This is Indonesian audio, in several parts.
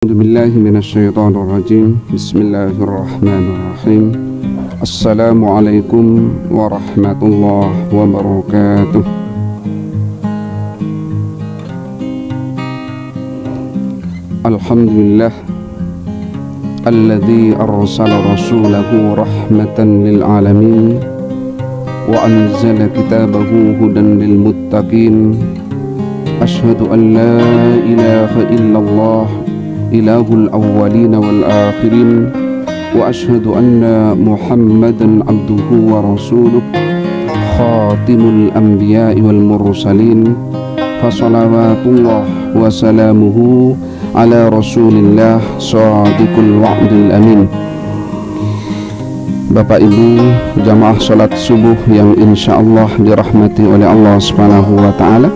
A'udzubillahi minasyaitonirrajim. Bismillahirrahmanirrahim. Assalamualaikum warahmatullahi wabarakatuh. Alhamdulillah alladzi arsala rasulahu rahmatan lil alamin wa anzala kitabahu hudan lil muttaqin. Asyhadu an la ilaha illallah ilahul awwalin wal akhirin wa asyhadu anna muhammadan abduhu wa rasuluh khatimul anbiya'i wal mursalin fa salawatullah wa salamuhu ala rasulillah shadiqul wa'dil amin. Bapak Ibu jamaah salat subuh yang insyaallah dirahmati oleh Allah Subhanahu wa taala,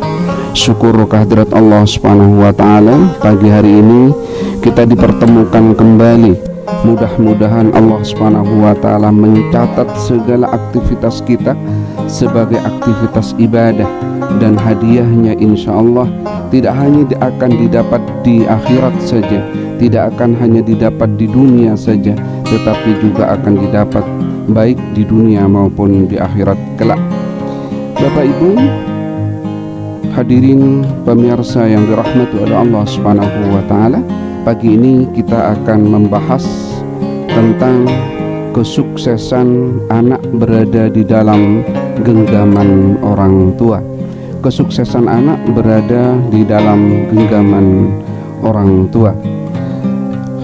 syukur kehadirat Allah Subhanahu wa taala, pagi hari ini kita dipertemukan kembali. Mudah-mudahan Allah Subhanahu wa taala mencatat segala aktivitas kita sebagai aktivitas ibadah, dan hadiahnya insyaallah tidak hanya akan didapat di akhirat saja, tidak akan hanya didapat di dunia saja, tetapi juga akan didapat baik di dunia maupun di akhirat kelak. Bapak Ibu hadirin pemirsa yang dirahmati oleh Allah Subhanahu wa taala, pagi ini kita akan membahas tentang kesuksesan anak berada di dalam genggaman orang tua. Kesuksesan anak berada di dalam genggaman orang tua.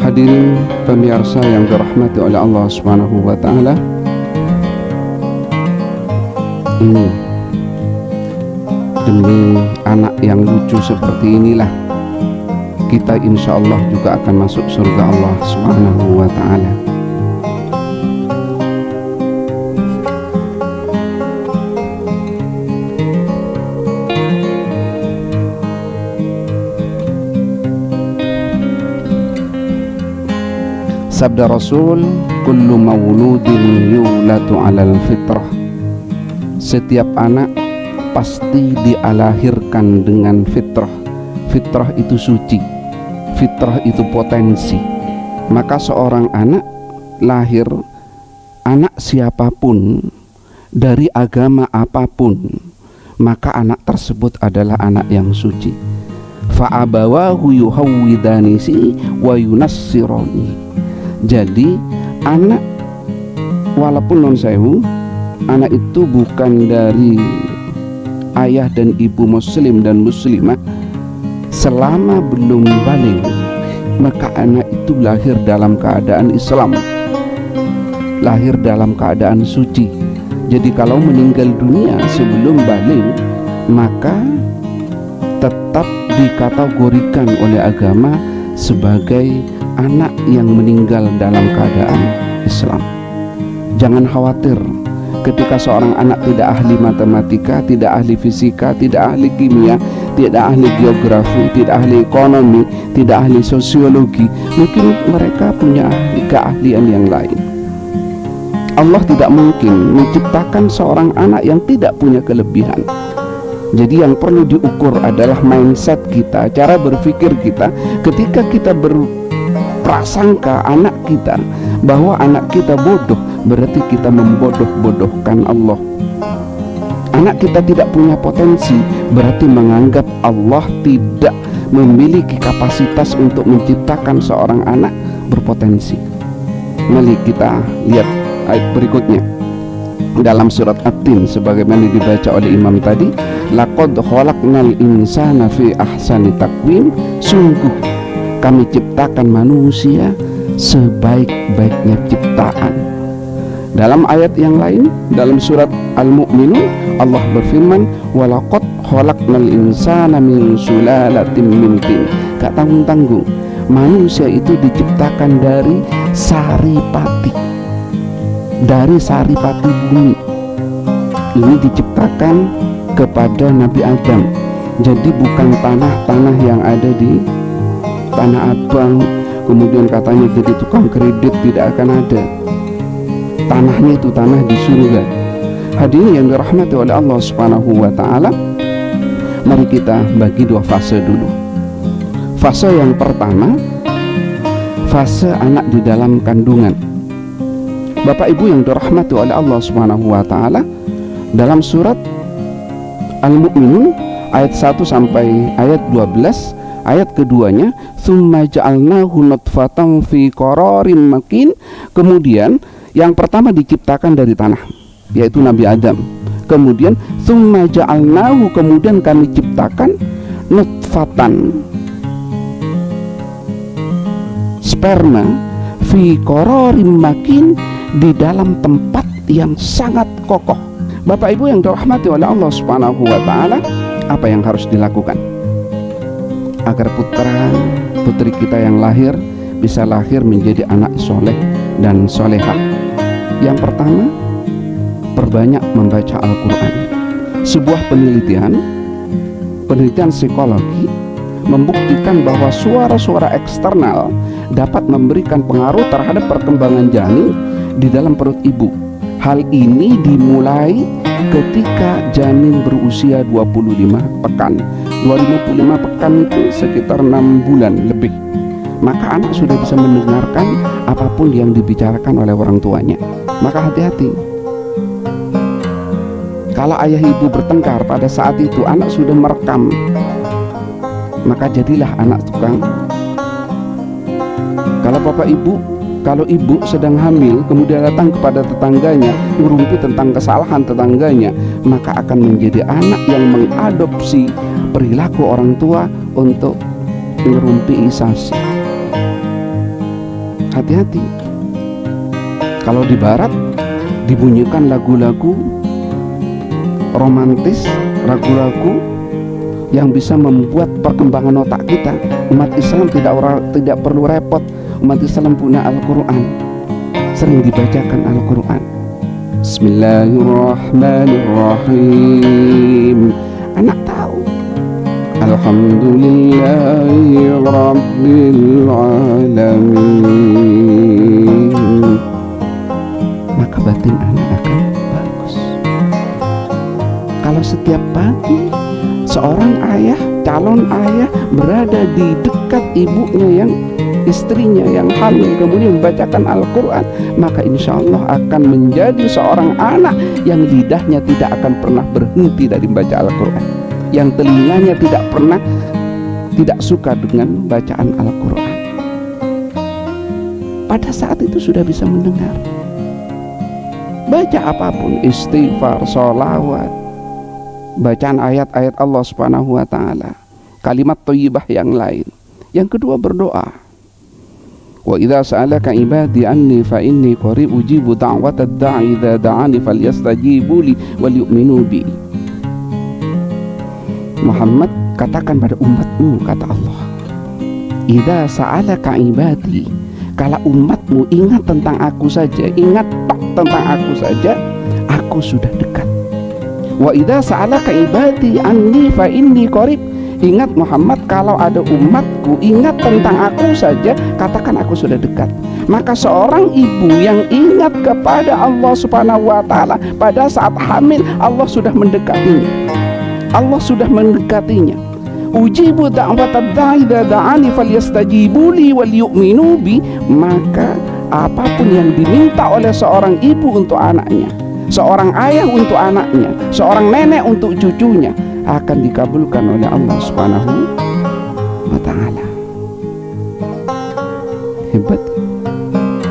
Hadirin pemirsa yang dirahmati oleh Allah Subhanahu wa taala, ini demi anak yang lucu seperti inilah kita insyaallah juga akan masuk surga Allah Subhanahu wa taala. Sabda Rasul, kullu mauludin yulatu 'alal fitrah. Setiap anak pasti dilahirkan dengan fitrah. Fitrah itu suci, fitrah itu potensi. Maka seorang anak lahir, anak siapapun dari agama apapun, maka anak tersebut adalah anak yang suci. Fa'abawahu yuhawwidanisi wa yunassironi. Jadi anak walaupun non sewu, anak itu bukan dari ayah dan ibu muslim dan muslimah, selama belum balik maka anak itu lahir dalam keadaan Islam, lahir dalam keadaan suci. Jadi kalau meninggal dunia sebelum balik, maka tetap dikategorikan oleh agama sebagai anak yang meninggal dalam keadaan Islam. Jangan khawatir ketika seorang anak tidak ahli matematika, tidak ahli fisika, tidak ahli kimia, tidak ahli geografi, tidak ahli ekonomi, tidak ahli sosiologi. Mungkin mereka punya keahlian yang lain. Allah tidak mungkin menciptakan seorang anak yang tidak punya kelebihan. Jadi yang perlu diukur adalah mindset kita, cara berpikir kita. Ketika kita berprasangka anak kita bahwa anak kita bodoh, berarti kita membodoh-bodohkan Allah. Anak kita tidak punya potensi, berarti menganggap Allah tidak memiliki kapasitas untuk menciptakan seorang anak berpotensi. Mari kita lihat ayat berikutnya dalam surat At-Tin, sebagaimana dibaca oleh imam tadi. Laqad khalaqnal insana fi ahsani taqwim. Sungguh kami ciptakan manusia sebaik-baiknya ciptaan. Dalam ayat yang lain, dalam surat Al-Mu'minun, Allah berfirman, walaqad khalaqnal insana min sulalatin min tin. Gak tanggung-tanggung, manusia itu diciptakan dari saripati, dari saripati bumi. Ini diciptakan kepada Nabi Adam. Jadi bukan tanah-tanah yang ada di Tanah Abang, kemudian katanya jadi tukang kredit, tidak akan ada. Tanahnya itu tanah di surga. Hadirin yang dirahmati oleh Allah Subhanahu wa taala, mari kita bagi dua fase dulu. Fase yang pertama, fase anak di dalam kandungan. Bapak Ibu yang dirahmati oleh Allah Subhanahu wa taala, dalam surat Al-Mu'minun ayat 1 sampai ayat 12, ayat keduanya, tsumma ja'alnahu nutfatan fi qararin makin. Kemudian yang pertama diciptakan dari tanah, yaitu Nabi Adam. Kemudian tsumma ja'alnahu, kemudian kami ciptakan nutfatan, sperma, fi qararin makin, di dalam tempat yang sangat kokoh. Bapak Ibu yang dirahmati oleh Allah Subhanahu wa taala, apa yang harus dilakukan agar putra putri kita yang lahir bisa lahir menjadi anak soleh dan solehah? Yang pertama, perbanyak membaca Al-Quran. Sebuah penelitian psikologi membuktikan bahwa suara-suara eksternal dapat memberikan pengaruh terhadap perkembangan janin di dalam perut ibu. Hal ini dimulai ketika janin berusia 25 pekan. 25 pekan itu sekitar 6 bulan lebih. Maka anak sudah bisa mendengarkan apapun yang dibicarakan oleh orang tuanya. Maka hati-hati. Kalau ayah ibu bertengkar pada saat itu, anak sudah merekam, maka jadilah anak tukang. Kalau ibu sedang hamil kemudian datang kepada tetangganya ngerumpi tentang kesalahan tetangganya, maka akan menjadi anak yang mengadopsi perilaku orang tua untuk ngerumpi isasi. Hati-hati. Kalau di barat dibunyikan lagu-lagu romantis, lagu-lagu yang bisa membuat perkembangan otak kita. Umat Islam tidak perlu repot. Umat Islam punya Al-Quran, sering dibacakan Al-Quran. Bismillahirrahmanirrahim. Anak tahu Alhamdulillahi Rabbil Alamin, maka batin anak akan bagus. Kalau setiap pagi seorang ayah, calon ayah berada di dekat ibunya yang istrinya yang hamil kemudian membacakan Al-Quran, maka insya Allah akan menjadi seorang anak yang lidahnya tidak akan pernah berhenti dari membaca Al-Quran, yang telinganya tidak suka dengan bacaan Al-Quran. Pada saat itu sudah bisa mendengar. Baca apapun, istighfar, sholawat, bacaan ayat-ayat Allah Subhanahu wa taala, kalimat thayyibah yang lain. Yang kedua, berdoa. Wa idza sa'alaka ibadi anni fa inni qarib ujibu da'watad da'i idza da'ani falyastajibu li wal yu'minu bi. Muhammad, katakan pada umatmu, kata Allah, idza sa'alaka ibadi, kalau umatmu ingat tentang aku saja, ingat tentang aku saja, aku sudah dekat. Wa idza sa'alaka ibadi anni fa inni qarib, ingat Muhammad, kalau ada umatku ingat tentang aku saja, katakan aku sudah dekat. Maka seorang ibu yang ingat kepada Allah Subhanahu wa taala pada saat hamil, Allah sudah mendekatinya. Allah sudah mendekatinya. Ujibu da'watad da'i idza da'ani falyastajibu li wal yu'minu bi, maka apapun yang diminta oleh seorang ibu untuk anaknya, seorang ayah untuk anaknya, seorang nenek untuk cucunya, akan dikabulkan oleh Allah Subhanahu wa ta'ala. Hebat.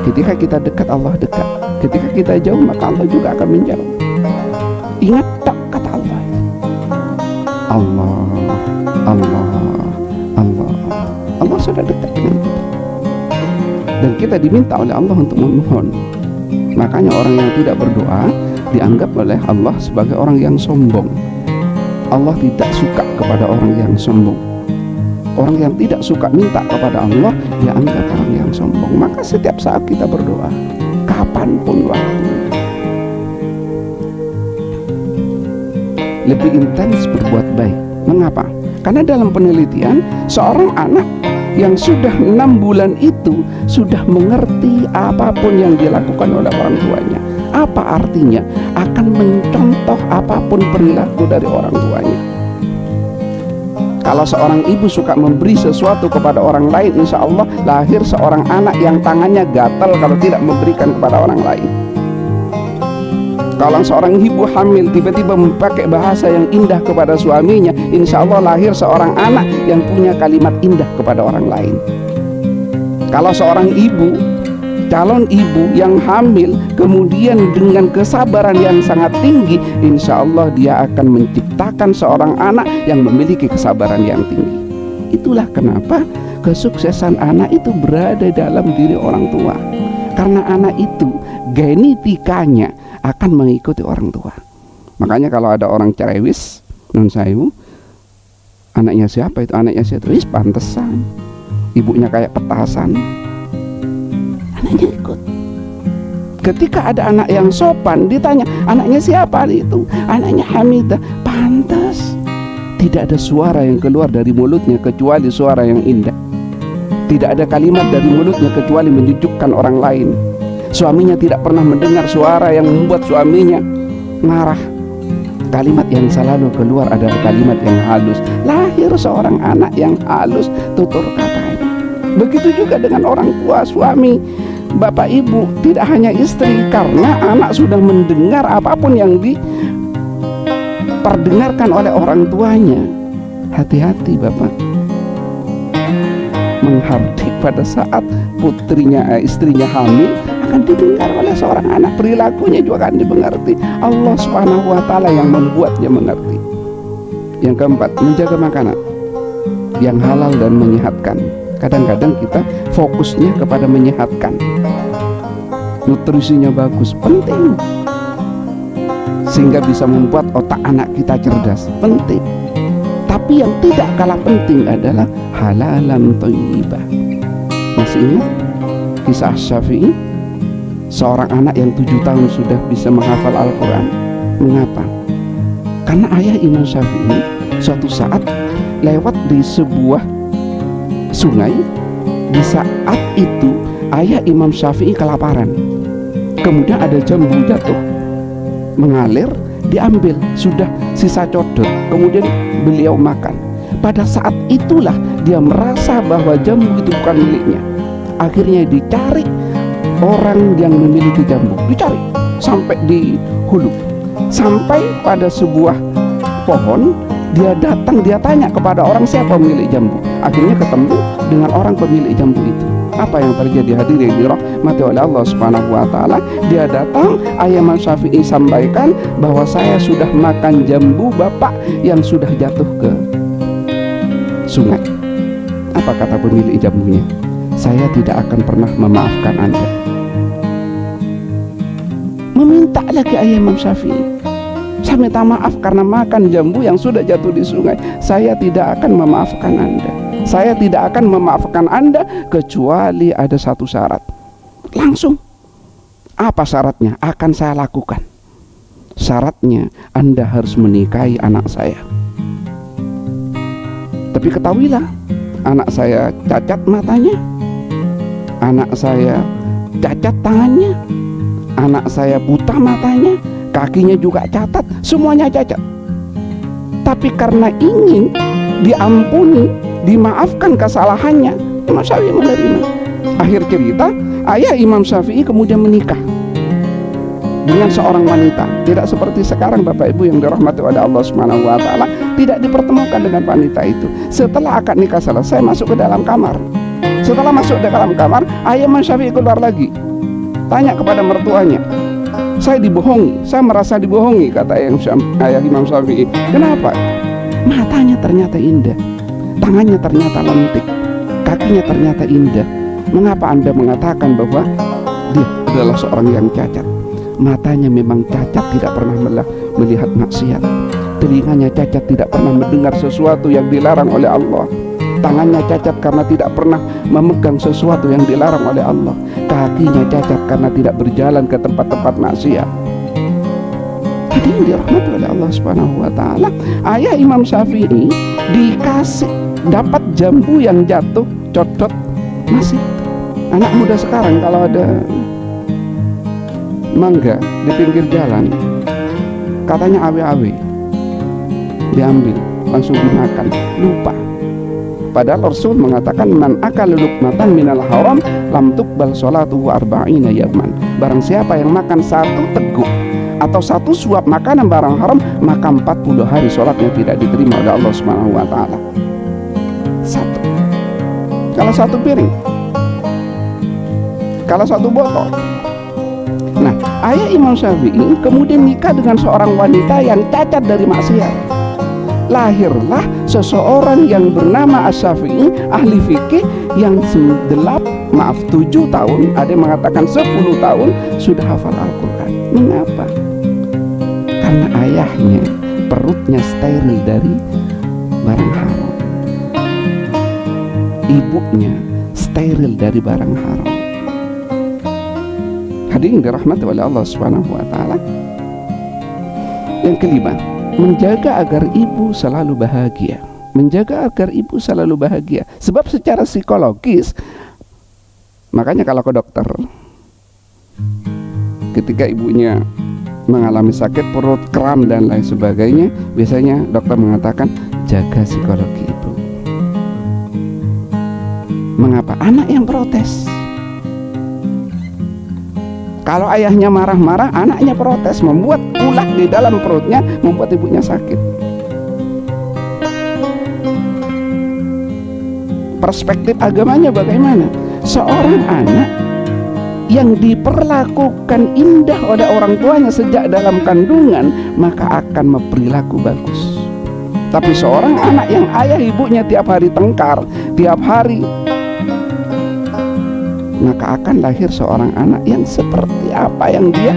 Ketika kita dekat, Allah dekat. Ketika kita jauh, maka Allah juga akan menjauh. Ingat tak kata Allah, Allah, Allah, Allah. Allah sudah dekat dengan kita, dan kita diminta oleh Allah untuk memohon. Makanya orang yang tidak berdoa dianggap oleh Allah sebagai orang yang sombong. Allah tidak suka kepada orang yang sombong. Orang yang tidak suka minta kepada Allah, dia anggap orang yang sombong. Maka setiap saat kita berdoa, kapanpun waktunya, lebih intens berbuat baik. Mengapa? Karena dalam penelitian, seorang anak yang sudah 6 bulan itu sudah mengerti apapun yang dilakukan oleh orang tuanya. Apa artinya? Akan mencontoh apapun perilaku dari orang tuanya. Kalau seorang ibu suka memberi sesuatu kepada orang lain, insya Allah lahir seorang anak yang tangannya gatal kalau tidak memberikan kepada orang lain. Kalau seorang ibu hamil tiba-tiba memakai bahasa yang indah kepada suaminya, insya Allah lahir seorang anak yang punya kalimat indah kepada orang lain. Kalau seorang ibu, calon ibu yang hamil, kemudian dengan kesabaran yang sangat tinggi, insya Allah dia akan menciptakan seorang anak yang memiliki kesabaran yang tinggi. Itulah kenapa kesuksesan anak itu berada dalam diri orang tua, karena anak itu genetikanya akan mengikuti orang tua. Makanya kalau ada orang cerewis, nun sayu, anaknya siapa itu? Anaknya siapa? Wis pantesan, ibunya kayak petasan, anaknya ikut. Ketika ada anak yang sopan, ditanya anaknya siapa itu? Anaknya Hamidah. Pantas. Tidak ada suara yang keluar dari mulutnya kecuali suara yang indah. Tidak ada kalimat dari mulutnya kecuali menjujukkan orang lain. Suaminya tidak pernah mendengar suara yang membuat suaminya marah. Kalimat yang selalu keluar adalah kalimat yang halus. Lahir seorang anak yang halus, tutur katanya. Begitu juga dengan orang tua, suami, bapak ibu, tidak hanya istri. Karena anak sudah mendengar apapun yang diperdengarkan oleh orang tuanya. Hati-hati bapak menghardi pada saat istrinya hamil, akan didengar oleh seorang anak. Perilakunya juga akan dimengerti. Allah Subhanahu wa ta'ala yang membuatnya mengerti. Yang keempat, menjaga makanan yang halal dan menyehatkan. Kadang-kadang kita fokusnya kepada menyehatkan, nutrisinya bagus, penting, sehingga bisa membuat otak anak kita cerdas, penting. Tapi yang tidak kalah penting adalah halalan thayyibah. Masih ingat kisah Syafi'i? Seorang anak yang 7 tahun sudah bisa menghafal Al-Quran. Mengapa? Karena ayah Imam Syafi'i suatu saat lewat di sebuah sungai. Di saat itu ayah Imam Syafi'i kelaparan. Kemudian ada jambu jatuh, mengalir, diambil, sudah sisa codot. Kemudian beliau makan. Pada saat itulah dia merasa bahwa jambu itu bukan miliknya. Akhirnya dicari orang yang memiliki jambu, dicari sampai di hulu, sampai pada sebuah pohon. Dia datang, dia tanya kepada orang siapa pemilik jambu. Akhirnya ketemu dengan orang pemilik jambu itu. Apa yang terjadi? Hadirin dirahmati oleh Allah Subhanahu wa ta'ala. Dia datang, ayah Imam Syafi'i sampaikan bahwa saya sudah makan jambu bapak yang sudah jatuh ke sungai. Apa kata pemilik jambunya? Saya tidak akan pernah memaafkan Anda. Meminta lagi ayah Imam Syafi'i, saya minta maaf karena makan jambu yang sudah jatuh di sungai. Saya tidak akan memaafkan Anda. Saya tidak akan memaafkan Anda kecuali ada satu syarat. Langsung. Apa syaratnya? Akan saya lakukan. Syaratnya Anda harus menikahi anak saya. Tapi ketahuilah, anak saya cacat matanya, anak saya cacat tangannya, anak saya buta matanya, kakinya juga cacat, semuanya cacat. Tapi karena ingin diampuni, dimaafkan kesalahannya, Imam Syafi'i menerima. Akhir cerita, ayah Imam Syafi'i kemudian menikah dengan seorang wanita. Tidak seperti sekarang Bapak Ibu yang dirahmati oleh Allah Subhanahu wa ta'ala, tidak dipertemukan dengan wanita itu. Setelah akad nikah selesai, masuk ke dalam kamar. Setelah masuk ke dalam kamar, ayah Imam Syafi'i keluar lagi, tanya kepada mertuanya, saya dibohongi, saya merasa dibohongi, kata ayah Imam Syafi'i. Kenapa? Matanya ternyata indah, tangannya ternyata lentik, kakinya ternyata indah. Mengapa Anda mengatakan bahwa dia adalah seorang yang cacat? Matanya memang cacat, tidak pernah melihat maksiat. Telinganya cacat, tidak pernah mendengar sesuatu yang dilarang oleh Allah. Tangannya cacat karena tidak pernah memegang sesuatu yang dilarang oleh Allah. Kakinya cacat karena tidak berjalan ke tempat-tempat maksiat. Jadi yang dirahmati oleh Allah Subhanahu wa ta'ala, ayah Imam Syafi'i dikasih, dapat jambu yang jatuh codot. Masih anak muda sekarang kalau ada mangga di pinggir jalan, katanya awe-awe, diambil, langsung dimakan, lupa. Padahal Rasul mengatakan man akala luqmatan minal haram lam tuqbal sholatuhu arba'ina yawman. Barang siapa yang makan satu teguk atau satu suap makanan barang haram, maka 40 hari sholatnya tidak diterima oleh Allah Subhanahu wa taala. Satu. Kalau satu piring, kalau satu botol. Nah, ayah Imam Syafi'i kemudian nikah dengan seorang wanita yang cacat dari maksiat. Lahirlah seseorang yang bernama Asy-Syafi'i, ahli fikih yang 7 tahun, ada yang mengatakan 10 tahun sudah hafal Al-Quran. Mengapa? Karena ayahnya perutnya steril dari barang haram, ibunya steril dari barang haram. Hadirin dirahmati oleh Allah Subhanahu wa taala. Yang kelima, menjaga agar ibu selalu bahagia. Menjaga agar ibu selalu bahagia. Sebab secara psikologis, makanya kalau ke dokter, ketika ibunya mengalami sakit perut, kram dan lain sebagainya, biasanya dokter mengatakan jaga psikologi ibu. Mengapa? Anak yang protes. Kalau ayahnya marah-marah, anaknya protes, membuat ulah di dalam perutnya, membuat ibunya sakit. Perspektif agamanya bagaimana? Seorang anak yang diperlakukan indah oleh orang tuanya sejak dalam kandungan, maka akan berperilaku bagus. Tapi seorang anak yang ayah ibunya tiap hari tengkar, tiap hari, maka akan lahir seorang anak yang seperti apa yang dia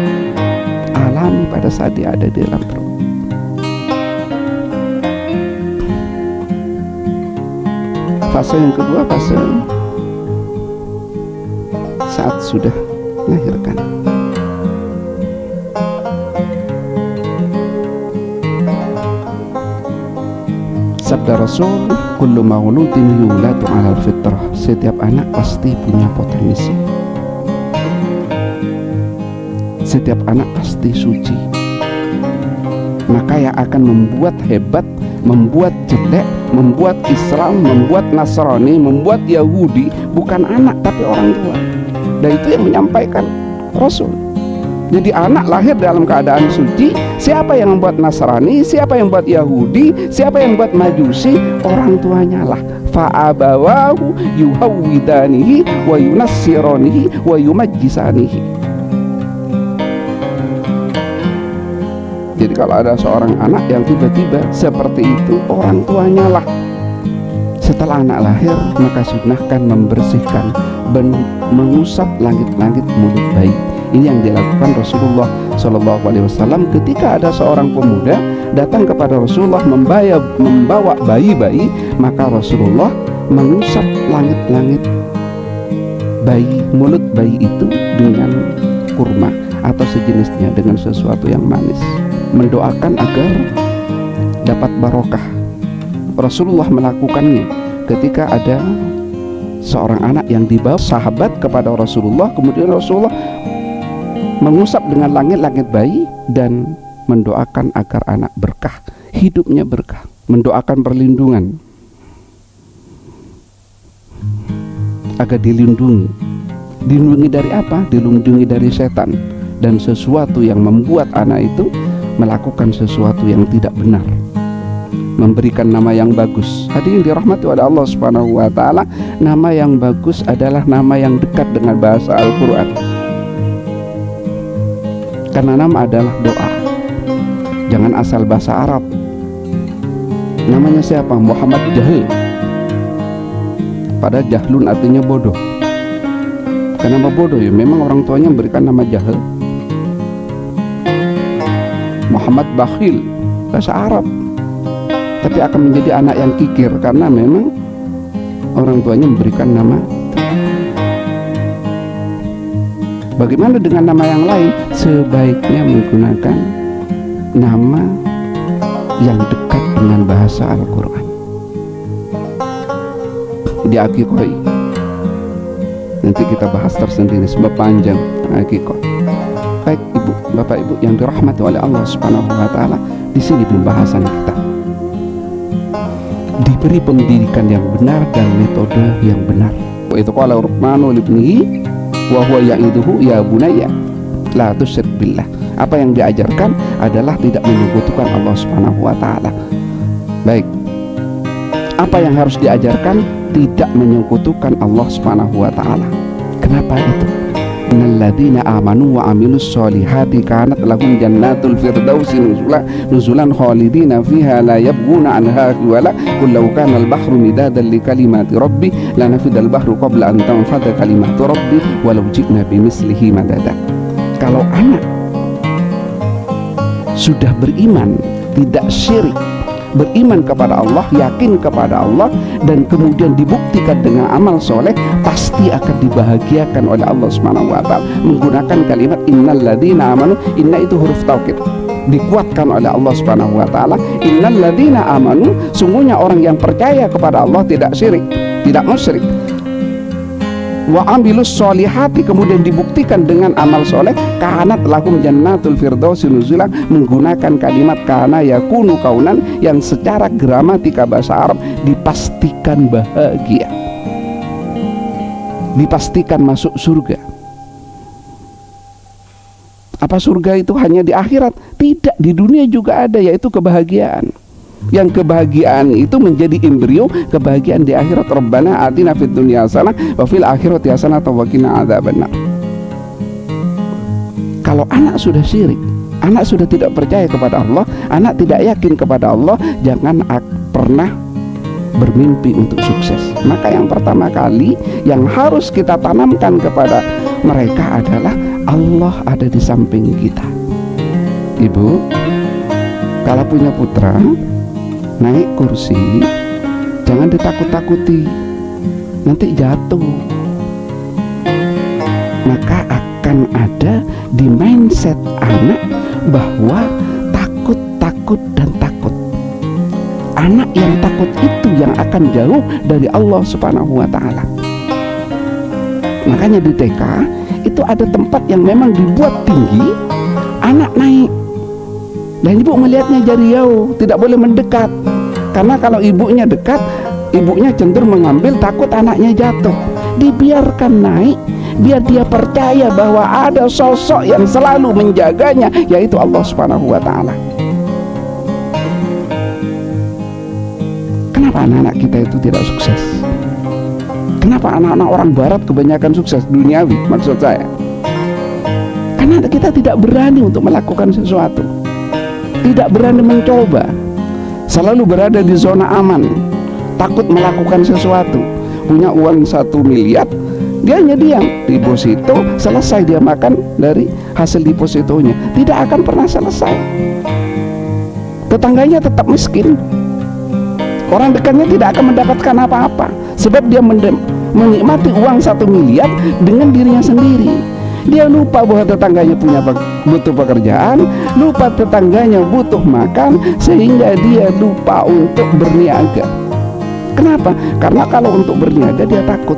alami pada saat dia ada di dalam perut. Fase yang kedua, fase saat sudah melahirkan. Sabda Rasul, kullu mauludin yuladu 'alal fitrah. Setiap anak pasti punya potensi. Setiap anak pasti suci. Maka yang akan membuat hebat, membuat jelek, membuat Islam, membuat Nasrani, membuat Yahudi bukan anak tapi orang tua. Dan itu yang menyampaikan Rasul. Jadi anak lahir dalam keadaan suci. Siapa yang membuat Nasrani, siapa yang membuat Yahudi, siapa yang membuat Majusi, orang tuanya lah. Fa'abawahu yuhawwidanihi wa yunassiranihi wa yumajjisanihi. Jadi kalau ada seorang anak yang tiba-tiba seperti itu, orang tuanya lah. Setelah anak lahir, maka sunnahkan membersihkan dan mengusap langit-langit mulut bayi. Ini yang dilakukan Rasulullah SAW ketika ada seorang pemuda datang kepada Rasulullah membawa bayi-bayi, maka Rasulullah mengusap langit-langit bayi, mulut bayi itu dengan kurma atau sejenisnya, dengan sesuatu yang manis, mendoakan agar dapat barokah. Rasulullah melakukannya ketika ada seorang anak yang dibawa sahabat kepada Rasulullah, kemudian Rasulullah mengusap dengan langit-langit bayi dan mendoakan agar anak berkah, hidupnya berkah, mendoakan perlindungan agar dilindungi. Dilindungi dari apa? Dilindungi dari setan dan sesuatu yang membuat anak itu melakukan sesuatu yang tidak benar, memberikan nama yang bagus. Hadirin dirahmati oleh Allah Subhanahu wa taala, nama yang bagus adalah nama yang dekat dengan bahasa Al-Qur'an. Karena nama adalah doa. Jangan asal bahasa Arab. Namanya siapa? Muhammad Jahil. Padahal jahlun artinya bodoh. Kenapa bodoh ya? Memang orang tuanya memberikan nama Jahil. Muhammad Bakhil, bahasa Arab. Tapi akan menjadi anak yang kikir karena memang orang tuanya memberikan nama. Bagaimana dengan nama yang lain? Sebaiknya menggunakan nama yang dekat dengan bahasa Al-Quran. Di akikoi nanti kita bahas tersendiri sebab panjang akikoi. Baik ibu, bapak ibu yang dirahmati oleh Allah Subhanahu wa taala, di sini pembahasan kita. diberi pendidikan yang benar dan metode yang benar. Itu qala Luqman libnihi wa huwa ya'iduhu ya bunayya la tusyrik billah. Apa yang diajarkan adalah tidak menyekutukan Allah Subhanahu wa taala. Baik. Apa yang harus diajarkan? Tidak menyekutukan Allah Subhanahu wa taala. Kenapa itu? Innalladzina amanu wa amilus solihati kanat lahum jannatul firdausi nuzulan khalidina fiha la yabghuna anha hiwala qul law kana al-bahru midadan li kalimati rabbi lanafidal bahru qabla an tanfada kalimatu rabbi walau ji'na bimislihi madada. Kalau anak sudah beriman, tidak syirik, beriman kepada Allah, yakin kepada Allah, dan kemudian dibuktikan dengan amal soleh, pasti akan dibahagiakan oleh Allah Subhanahu wa ta'ala menggunakan kalimat innalladzina amanu. Inna itu huruf taukid, dikuatkan oleh Allah Subhanahu wa ta'ala. Innalladzina amanu, sungguhnya orang yang percaya kepada Allah, tidak syirik, tidak musyrik, wa amilus solihati, kemudian dibuktikan dengan amal soleh, kanat lahum jannatul firdausi nuzulan, menggunakan kalimat kana yakunu kaunan yang secara gramatika bahasa Arab dipastikan bahagia, dipastikan masuk surga. Apa surga itu hanya di akhirat? Tidak, di dunia juga ada, yaitu kebahagiaan. Yang kebahagiaan itu menjadi embrio kebahagiaan di akhirat. Rabbana atina fid dunya hasanah wa fil akhirati hasanah wa qina adzabannar. Kalau anak sudah syirik, anak sudah tidak percaya kepada Allah, anak tidak yakin kepada Allah, jangan pernah bermimpi untuk sukses. Maka yang pertama kali yang harus kita tanamkan kepada mereka adalah Allah ada di samping kita. Ibu, kalau punya putra naik kursi, jangan ditakut-takuti, nanti jatuh. Maka akan ada di mindset anak bahwa takut, takut, dan takut. Anak yang takut itu yang akan jauh dari Allah Subhanahu wa ta'ala. Makanya di TK itu ada tempat yang memang dibuat tinggi, anak naik, dan ibu melihatnya dari jauh, tidak boleh mendekat. Karena kalau ibunya dekat, ibunya cenderung mengambil, takut anaknya jatuh. Dibiarkan naik, biar dia percaya bahwa ada sosok yang selalu menjaganya, yaitu Allah Subhanahu wa ta'ala. Kenapa anak-anak kita itu tidak sukses? Kenapa anak-anak orang barat kebanyakan sukses duniawi, maksud saya? Karena kita tidak berani untuk melakukan sesuatu, tidak berani mencoba, selalu berada di zona aman, takut melakukan sesuatu. Punya uang 1 miliar, dia hanya diam, deposito, selesai dia makan dari hasil depositonya, tidak akan pernah selesai. Tetangganya tetap miskin, orang dekatnya tidak akan mendapatkan apa-apa, sebab dia menikmati uang 1 miliar dengan dirinya sendiri. Dia lupa bahwa tetangganya butuh pekerjaan, lupa tetangganya butuh makan, sehingga dia lupa untuk berniaga. Kenapa? Karena kalau untuk berniaga dia takut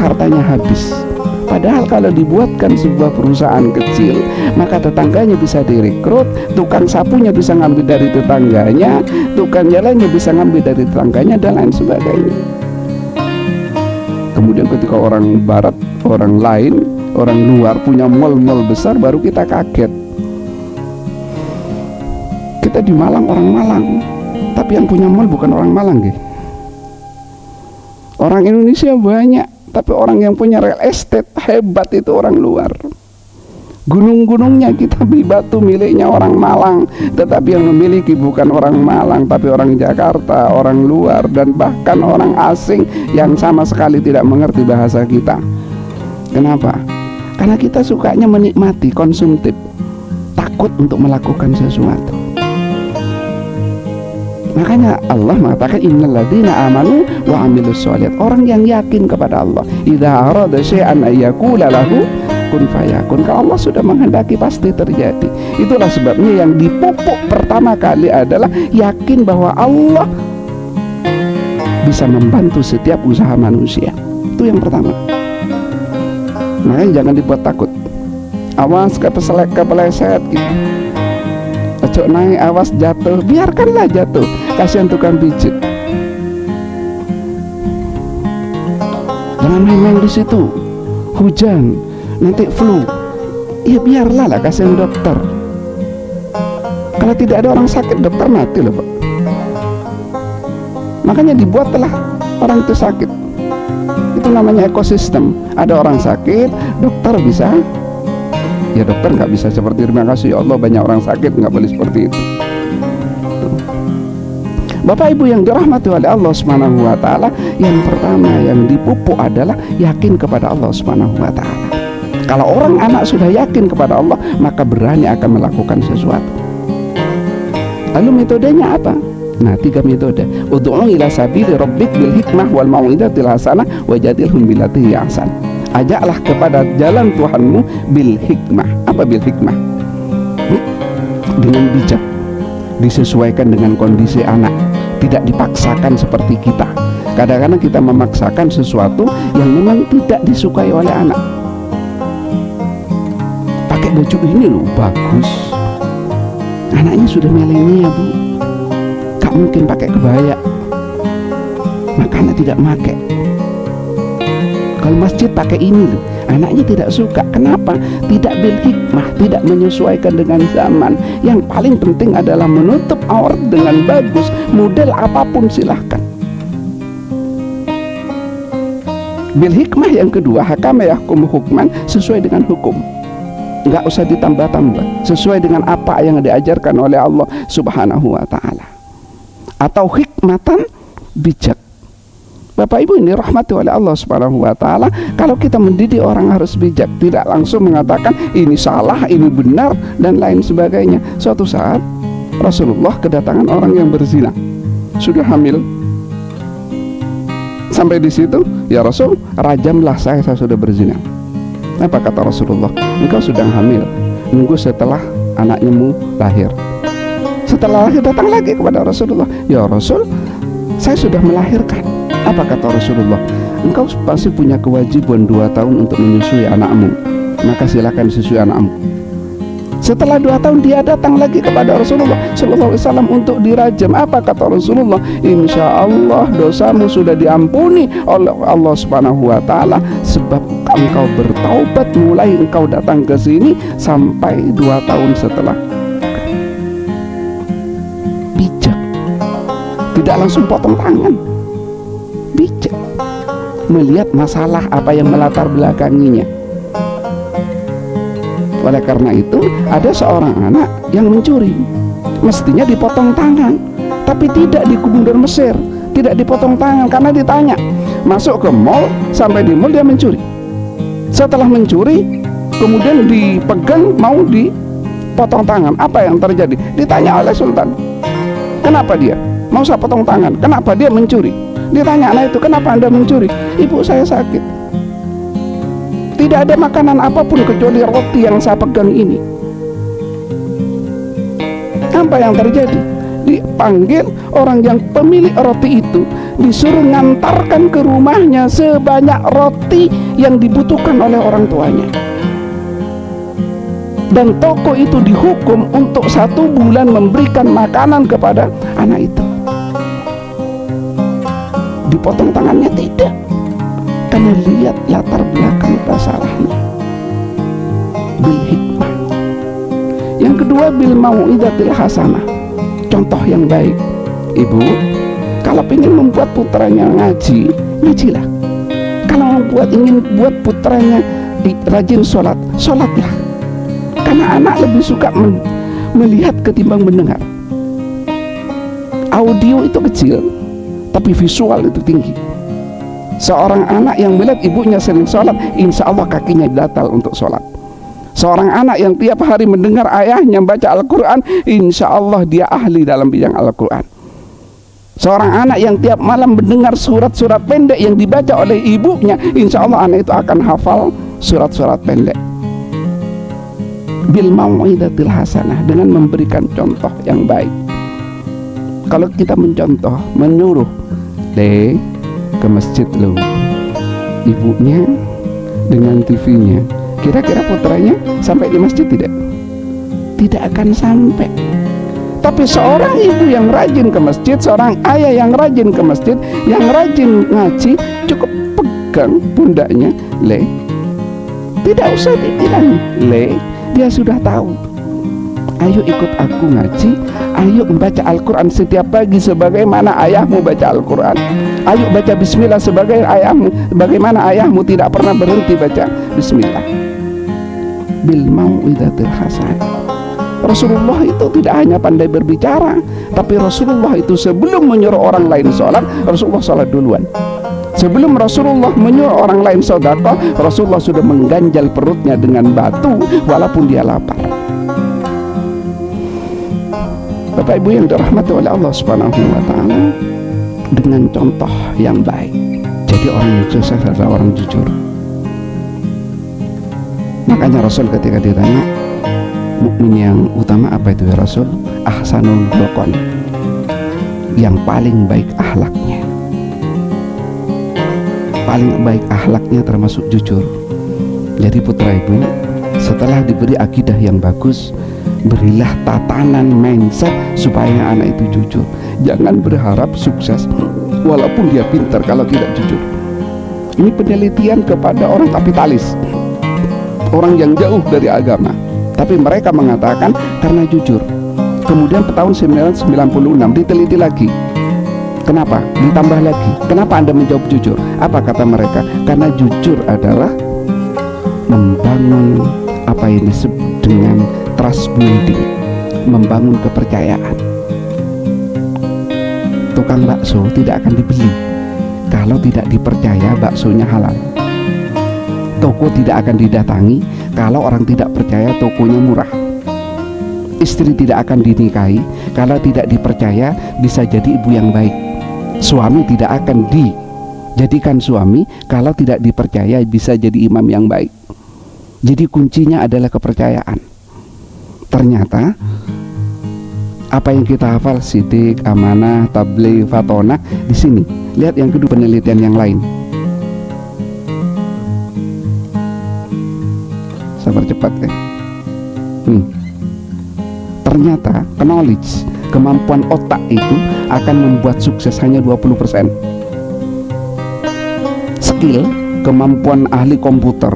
hartanya habis. Padahal kalau dibuatkan sebuah perusahaan kecil, maka tetangganya bisa direkrut, tukang sapunya bisa ngambil dari tetangganya, tukang jalannya bisa ngambil dari tetangganya, dan lain sebagainya. Kemudian ketika orang barat, orang lain, orang luar punya mal-mal besar, baru kita kaget. Kita di Malang, orang Malang, tapi yang punya mal bukan orang Malang, gitu. Orang Indonesia banyak, tapi orang yang punya real estate hebat itu orang luar. Gunung-gunungnya kita beli batu miliknya orang Malang, tetapi yang memiliki bukan orang Malang, tapi orang Jakarta, orang luar, dan bahkan orang asing yang sama sekali tidak mengerti bahasa kita. Kenapa? Karena kita sukanya menikmati, konsumtif, takut untuk melakukan sesuatu. Makanya Allah mengatakan innalladzina amanu wa amilus sholihat, orang yang yakin kepada Allah. Idza arada syai'an ayyaqula lahu kun fayakun. Kalau Allah sudah menghendaki pasti terjadi. Itulah sebabnya yang dipupuk pertama kali adalah yakin bahwa Allah bisa membantu setiap usaha manusia. Itu yang pertama. Makanya jangan dibuat takut. Awas kepeleset gitu. Ojo naik, awas jatuh, biarkanlah jatuh. Kasihan tukang pijit. Jangan main-main di situ. Hujan, nanti flu. Ya biarlah lah, kasihan dokter. Kalau tidak ada orang sakit, dokter mati loh Pak. Makanya dibuatlah orang itu sakit. Itu namanya ekosistem. Ada orang sakit, dokter bisa. Ya dokter nggak bisa seperti terima kasih ya Allah banyak orang sakit, nggak boleh seperti itu. Bapak Ibu yang dirahmati oleh Allah Subhanahu wa taala, yang pertama yang dipupuk adalah yakin kepada Allah Subhanahu wa taala. Kalau orang anak sudah yakin kepada Allah, maka berani akan melakukan sesuatu. Lalu metodenya apa? Nah, 3 metode. Ud'u ila sabili rabbik bil hikmah wal mau'izatil hasanah wajadilhum billati ahsan. Ajaklah kepada jalan Tuhanmu bil hikmah. Apa bil hikmah? Dengan bijak, disesuaikan dengan kondisi anak, tidak dipaksakan seperti kita. Kadang-kadang kita memaksakan sesuatu yang memang tidak disukai oleh anak. Pakai baju ini loh, bagus. Anaknya sudah milenial Bu, gak mungkin pakai kebaya, makanya tidak pakai. Kalau masjid pakai ini loh, anaknya tidak suka. Kenapa? Tidak bil hikmah, tidak menyesuaikan dengan zaman. Yang paling penting adalah menutup aurat dengan bagus, model apapun silahkan. Bil hikmah yang kedua, hakama yahkum hukman, sesuai dengan hukum. Nggak usah ditambah-tambah, sesuai dengan apa yang diajarkan oleh Allah Subhanahu wa ta'ala. Atau hikmatan, bijak. Bapak Ibu ini rahmati oleh Allah Subhanahu wa ta'ala. Kalau kita mendidik orang harus bijak, tidak langsung mengatakan ini salah, ini benar dan lain sebagainya. Suatu saat Rasulullah kedatangan orang yang berzina, sudah hamil. Sampai di situ, ya Rasul, rajamlah saya sudah berzina. Apa kata Rasulullah? Engkau sudah hamil, nunggu setelah anakmu lahir. Setelah lahir datang lagi kepada Rasulullah, ya Rasul, saya sudah melahirkan. Apa kata Rasulullah? Engkau pasti punya kewajiban 2 tahun untuk menyusui anakmu, maka silakan susui anakmu. Setelah 2 tahun dia datang lagi kepada Rasulullah Sallallahu Alaihi Wasallam untuk dirajam. Apa kata Rasulullah? Insya Allah dosamu sudah diampuni oleh Allah Subhanahu Wa Taala, sebab engkau bertaubat mulai engkau datang ke sini sampai 2 tahun setelah. Bijak, tidak langsung potong tangan. Bijak, melihat masalah apa yang melatar belakanginya. Oleh karena itu, ada seorang anak yang mencuri, mestinya dipotong tangan, tapi tidak di Gubernur Mesir, tidak dipotong tangan karena ditanya. Masuk ke mall, sampai di mall dia mencuri. Setelah mencuri, kemudian dipegang mau dipotong tangan. Apa yang terjadi? Ditanya oleh Sultan, kenapa dia mau saya potong tangan? Kenapa dia mencuri? Ditanya anak itu, kenapa Anda mencuri? Ibu saya sakit. Tidak ada makanan apapun kecuali roti yang saya pegang ini. Apa yang terjadi? Dipanggil orang yang pemilik roti itu, disuruh ngantarkan ke rumahnya sebanyak roti yang dibutuhkan oleh orang tuanya. Dan toko itu dihukum untuk 1 bulan memberikan makanan kepada anak itu. Dipotong tangannya tidak, karena lihat latar belakang masalahnya. Bil hikmah. Yang kedua, bil mau'izatil hasanah, contoh yang baik. Ibu, kalau ingin membuat putranya ngaji, ngajilah. Kalau ingin buat putranya rajin sholat, sholatlah. Karena anak lebih suka melihat ketimbang mendengar. Audio itu kecil, tapi visual itu tinggi. Seorang anak yang melihat ibunya sering sholat, insya Allah kakinya datal untuk sholat. Seorang anak yang tiap hari mendengar ayahnya baca Al-Quran, insya Allah dia ahli dalam bidang Al-Quran. Seorang anak yang tiap malam mendengar surat-surat pendek yang dibaca oleh ibunya, insya Allah anak itu akan hafal surat-surat pendek. Bil mau'izatil hasanah, dengan memberikan contoh yang baik. Kalau kita mencontoh, menyuruh ke masjid lo, ibunya dengan TV-nya, kira-kira putranya sampai di masjid tidak? Tidak akan sampai. Tapi seorang ibu yang rajin ke masjid, seorang ayah yang rajin ke masjid, yang rajin ngaji, cukup dipegang pundaknya, Le, tidak usah dibilang Le, dia sudah tahu. Ayo ikut aku ngaji, ayo membaca Al-Quran setiap pagi sebagaimana ayahmu baca Al-Quran. Ayo baca bismillah sebagai ayahmu, bagaimana ayahmu tidak pernah berhenti baca bismillah. Bil mau'izatil hasanah. Rasulullah itu tidak hanya pandai berbicara, tapi Rasulullah itu sebelum menyuruh orang lain sholat, Rasulullah sholat duluan. Sebelum Rasulullah menyuruh orang lain sedekah, Rasulullah sudah mengganjal perutnya dengan batu walaupun dia lapar. Bapak Ibu yang dirahmati oleh Allah Subhanahu wa taala, dengan contoh yang baik. Jadi orang yang sukses adalah orang jujur. Makanya Rasul ketika ditanya, mukmin yang utama apa itu ya Rasul? Ahsanul khuluqan, yang paling baik akhlaknya. Paling baik akhlaknya termasuk jujur. Jadi putra ibu, setelah diberi akidah yang bagus, berilah tatanan mindset supaya anak itu jujur. Jangan berharap sukses walaupun dia pintar kalau tidak jujur. Ini penelitian kepada orang kapitalis, orang yang jauh dari agama, tapi mereka mengatakan karena jujur. Kemudian tahun 1996 diteliti lagi. Kenapa? Ditambah lagi. Kenapa Anda menjawab jujur? Apa kata mereka? Karena jujur adalah membangun apa yang disebut dengan trust building, membangun kepercayaan. Tukang bakso tidak akan dibeli kalau tidak dipercaya baksonya halal. Toko tidak akan didatangi kalau orang tidak percaya tokonya murah. Istri tidak akan dinikahi kalau tidak dipercaya bisa jadi ibu yang baik. Suami tidak akan dijadikan suami kalau tidak dipercaya bisa jadi imam yang baik. Jadi kuncinya adalah kepercayaan. Ternyata apa yang kita hafal sidik, amanah, tabligh, fatonah di sini. Lihat yang kedua penelitian yang lain. Sabar cepat ya. Ternyata knowledge, kemampuan otak itu akan membuat sukses hanya 20%. Skill, kemampuan ahli komputer,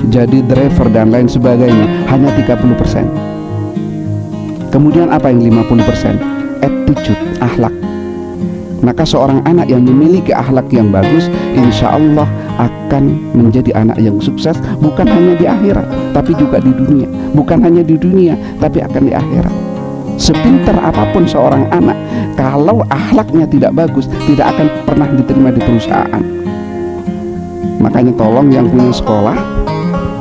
jadi driver dan lain sebagainya hanya 30%. Kemudian apa yang 50%? Attitude, akhlak. Maka seorang anak yang memiliki akhlak yang bagus, insya Allah akan menjadi anak yang sukses, bukan hanya di akhirat tapi juga di dunia. Bukan hanya di dunia tapi akan di akhirat. Sepintar apapun seorang anak, kalau akhlaknya tidak bagus, tidak akan pernah diterima di perusahaan. Makanya tolong yang punya sekolah,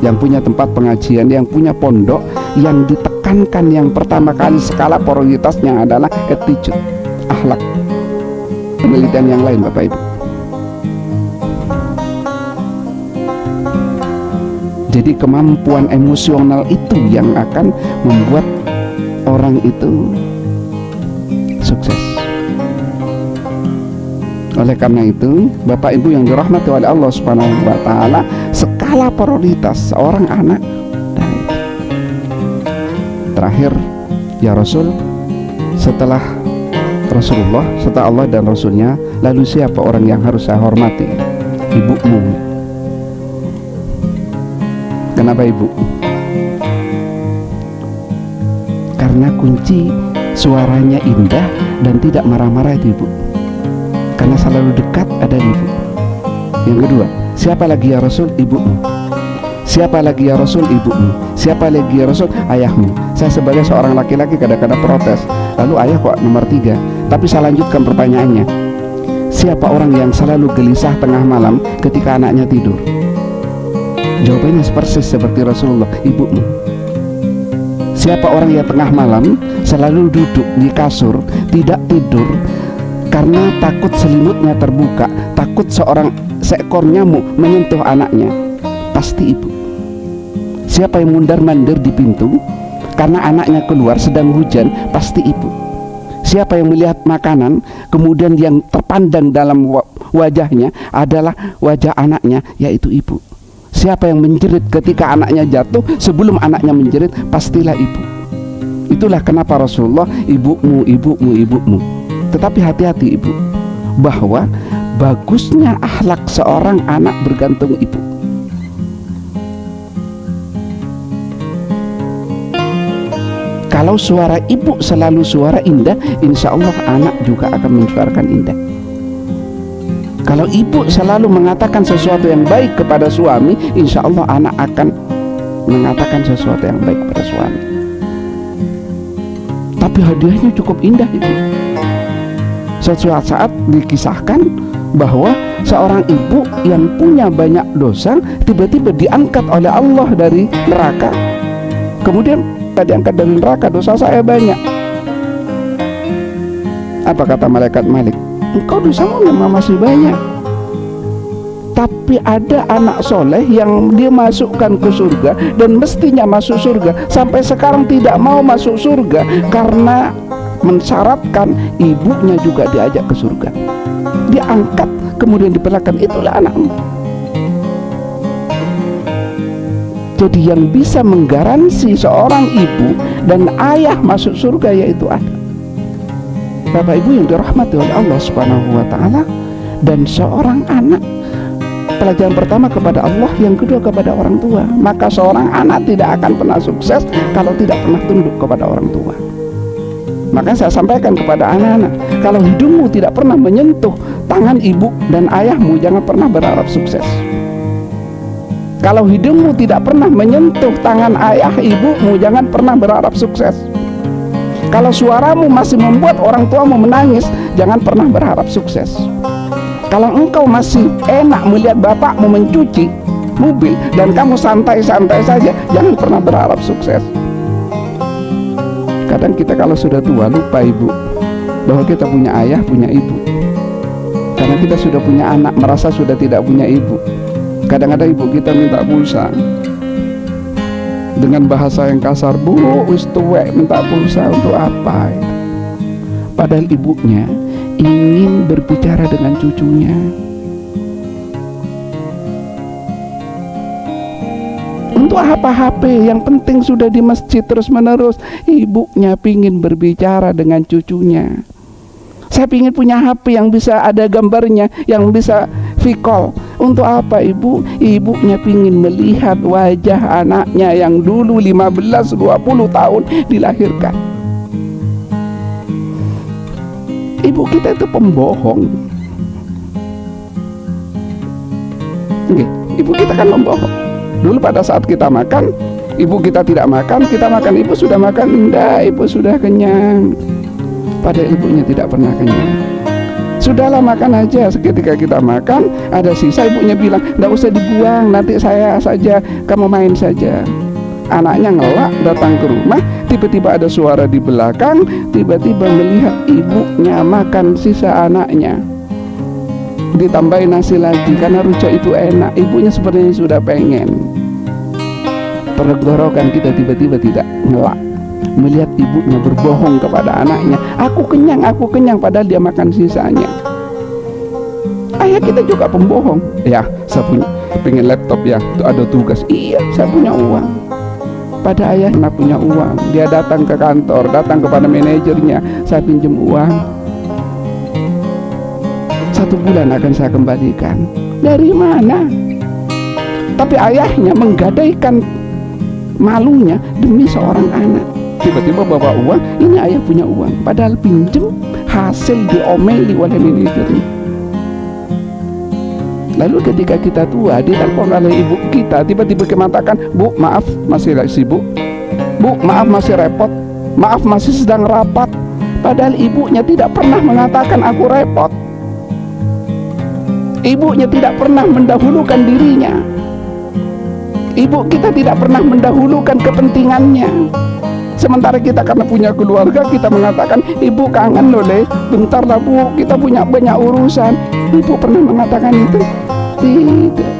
yang punya tempat pengajian, yang punya pondok, yang ditekankan yang pertama kali skala prioritasnya adalah attitude, akhlak. Penelitian yang lain Bapak Ibu. Jadi kemampuan emosional itu yang akan membuat orang itu sukses. Oleh karena itu, Bapak Ibu yang dirahmati oleh Allah Subhanahu wa taala, skala prioritas seorang anak dari terakhir ya Rasul, setelah Rasulullah, setelah Allah dan Rasulnya, lalu siapa orang yang harus saya hormati? Ibumu. Kenapa ibu? Karena kunci suaranya indah dan tidak marah-marah itu ibu. Karena selalu dekat ada ibu. Yang kedua, siapa lagi ya Rasul? Ibumu. Siapa lagi ya Rasul? Ibumu. Siapa lagi ya Rasul? Ayahmu. Saya sebagai seorang laki-laki kadang-kadang protes, lalu ayah kok nomor 3? Tapi saya lanjutkan pertanyaannya, siapa orang yang selalu gelisah tengah malam ketika anaknya tidur? Jawabannya persis seperti Rasulullah, ibumu. Siapa orang yang tengah malam selalu duduk di kasur, tidak tidur karena takut selimutnya terbuka, takut seekor nyamuk menyentuh anaknya? Pasti ibu. Siapa yang mundar-mandir di pintu karena anaknya keluar sedang hujan? Pasti ibu. Siapa yang melihat makanan kemudian yang terpandang dalam wajahnya adalah wajah anaknya? Yaitu ibu. Siapa yang menjerit ketika anaknya jatuh? Sebelum anaknya menjerit, pastilah ibu. Itulah kenapa Rasulullah, ibumu, ibumu, ibumu. Tetapi hati-hati ibu, bahwa bagusnya akhlak seorang anak bergantung ibu. Kalau suara ibu selalu suara indah, insya Allah anak juga akan mensuarakan indah. Kalau ibu selalu mengatakan sesuatu yang baik kepada suami, insya Allah anak akan mengatakan sesuatu yang baik kepada suami. Tapi hadiahnya cukup indah itu. Suatu saat dikisahkan bahwa seorang ibu yang punya banyak dosa tiba-tiba diangkat oleh Allah dari neraka. Kemudian diangkat dari neraka, dosa saya banyak. Apa kata malaikat Malik? Engkau dosamu memang masih banyak, tapi ada anak soleh yang dia masukkan ke surga dan mestinya masuk surga, sampai sekarang tidak mau masuk surga karena mensyaratkan ibunya juga diajak ke surga. Diangkat kemudian diperlakukan, itulah anakmu. Jadi yang bisa menggaransi seorang ibu dan ayah masuk surga yaitu ada. Bapak ibu yang dirahmati oleh Allah Subhanahu wa ta'ala. Dan seorang anak, pelajaran pertama kepada Allah, yang kedua kepada orang tua. Maka seorang anak tidak akan pernah sukses kalau tidak pernah tunduk kepada orang tua. Maka saya sampaikan kepada anak-anak, kalau hidungmu tidak pernah menyentuh tangan ibu dan ayahmu, jangan pernah berharap sukses. Kalau hidungmu tidak pernah menyentuh tangan ayah ibumu, jangan pernah berharap sukses. Kalau suaramu masih membuat orang tuamu menangis, jangan pernah berharap sukses. Kalau engkau masih enak melihat bapakmu mencuci mobil dan kamu santai-santai saja, jangan pernah berharap sukses. Kadang kita kalau sudah tua lupa ibu, bahwa kita punya ayah, punya ibu. Karena kita sudah punya anak, merasa sudah tidak punya ibu. Kadang-kadang ibu kita minta pulsa dengan bahasa yang kasar, bu, wis tuwek minta pulsa untuk apa? Padahal ibunya ingin berbicara dengan cucunya. Untuk apa HP? Yang penting sudah di masjid terus menerus. Ibunya pingin berbicara dengan cucunya. Saya pingin punya HP yang bisa ada gambarnya, yang bisa vicall. Untuk apa ibu? Ibunya pingin melihat wajah anaknya yang dulu 15-20 tahun dilahirkan. Ibu kita itu pembohong. Oke, ibu kita kan pembohong. Dulu pada saat kita makan, ibu kita tidak makan, kita makan, ibu sudah makan, enggak, ibu sudah kenyang. Padahal ibunya tidak pernah kenyang. Sudahlah makan aja. Seketika kita makan, ada sisa, ibunya bilang, enggak usah dibuang, nanti saya saja, kamu main saja. Anaknya ngelak, datang ke rumah, tiba-tiba ada suara di belakang, tiba-tiba melihat ibunya makan sisa anaknya. Ditambahin nasi lagi, karena rujak itu enak, ibunya sepertinya sudah pengen. Tenggorokan kita tiba-tiba tidak ngelak, melihat ibunya berbohong kepada anaknya, aku kenyang, padahal dia makan sisanya. Ayah kita juga pembohong. Ya, saya punya pengen laptop ya, itu ada tugas. Iya, saya punya uang. Pada ayah nggak punya uang. Dia datang ke kantor, datang kepada manajernya, saya pinjam uang, 1 bulan akan saya kembalikan. Dari mana? Tapi ayahnya menggadaikan malunya demi seorang anak. Tiba-tiba bawa uang, ini ayah punya uang, padahal pinjem, hasil diomeli oleh manajernya. Lalu ketika kita tua, ditelepon oleh ibu kita, tiba-tiba mengatakan, bu maaf masih sibuk, bu maaf masih repot, maaf masih sedang rapat. Padahal ibunya tidak pernah mengatakan aku repot. Ibunya tidak pernah mendahulukan dirinya. Ibu kita tidak pernah mendahulukan kepentingannya. Sementara kita karena punya keluarga, kita mengatakan, ibu kangen loh le, bentar lah bu, kita punya banyak urusan. Ibu pernah mengatakan itu? Tidak.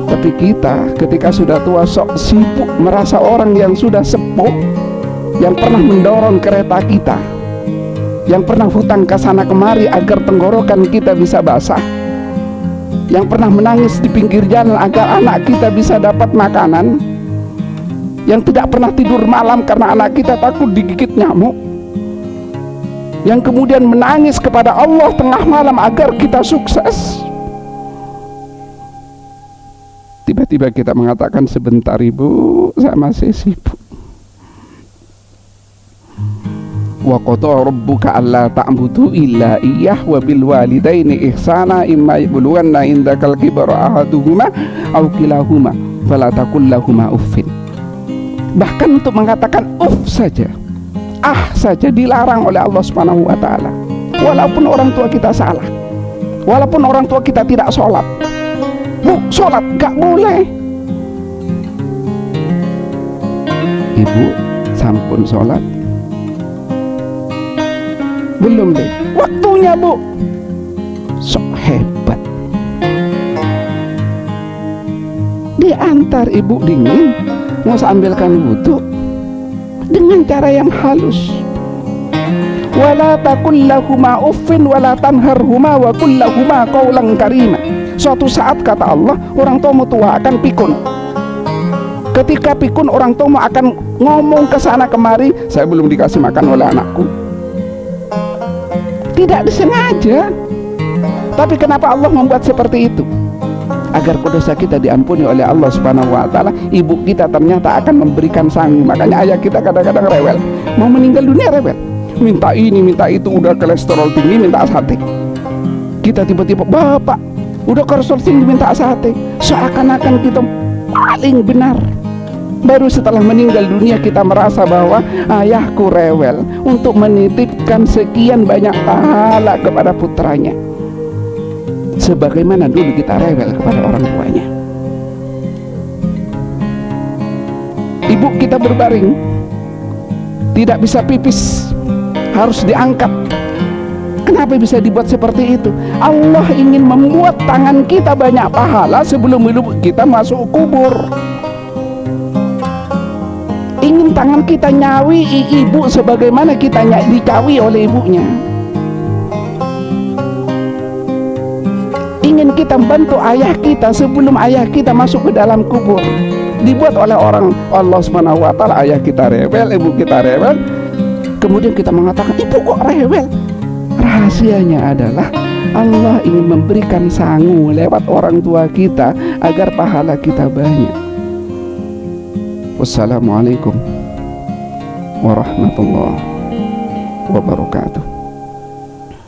Tapi kita ketika sudah tua sok sibuk merasa orang yang sudah sepuh, yang pernah mendorong kereta kita, yang pernah hutang ke sana kemari agar tenggorokan kita bisa basah, yang pernah menangis di pinggir jalan agar anak kita bisa dapat makanan, yang tidak pernah tidur malam karena anak kita takut digigit nyamuk, yang kemudian menangis kepada Allah tengah malam agar kita sukses. Tiba-tiba kita mengatakan, sebentar ibu, saya masih sibuk. Wa qada rabbuka alla ta'budu illa iyyah wa bil walidaini ihsana imma yablughanna indakal kibara ahaduhuma aw kilahuma fala taqul lahumu uffin. Bahkan untuk mengatakan saja, saja dilarang oleh Allah Subhanahu wa taala. Walaupun orang tua kita salah, walaupun orang tua kita tidak sholat, bu, sholat gak boleh. Ibu sampun sholat? Belum deh, waktunya bu. Sok hebat. Diantar ibu dingin, mau ambilkan wudhu dengan cara yang halus. Wala taqul lahuma uffin wala tanharhuma wa qul lahuma qawlan karima. Suatu saat kata Allah, orang tua tua akan pikun. Ketika pikun, orang tua akan ngomong ke sana kemari, saya belum dikasih makan oleh anakku. Tidak disengaja. Tapi kenapa Allah membuat seperti itu? Agar dosa kita diampuni oleh Allah Subhanahu wa taala. Ibu kita ternyata akan memberikan sangu. Makanya ayah kita kadang-kadang rewel, mau meninggal dunia rewel, minta ini minta itu, udah kolesterol tinggi minta sate. Kita tiba-tiba, bapak udah kolesterol tinggi minta sate. Seakan-akan kita paling benar. Baru setelah meninggal dunia kita merasa bahwa ayahku rewel untuk menitipkan sekian banyak pahala kepada putranya, sebagaimana dulu kita rewel kepada orang tuanya. Ibu kita berbaring, tidak bisa pipis, harus diangkat. Kenapa bisa dibuat seperti itu? Allah ingin membuat tangan kita banyak pahala sebelum hidup kita masuk kubur. Ingin tangan kita nyawi ibu sebagaimana kita dicawi oleh ibunya. Ingin kita bantu ayah kita sebelum ayah kita masuk ke dalam kubur. Dibuat oleh orang Allah Subhanahu wa taala, ayah kita rewel, ibu kita rewel. Kemudian kita mengatakan, ibu kok rewel? Rahasianya adalah Allah ingin memberikan sangu lewat orang tua kita agar pahala kita banyak. Wassalamualaikum warahmatullahi wabarakatuh.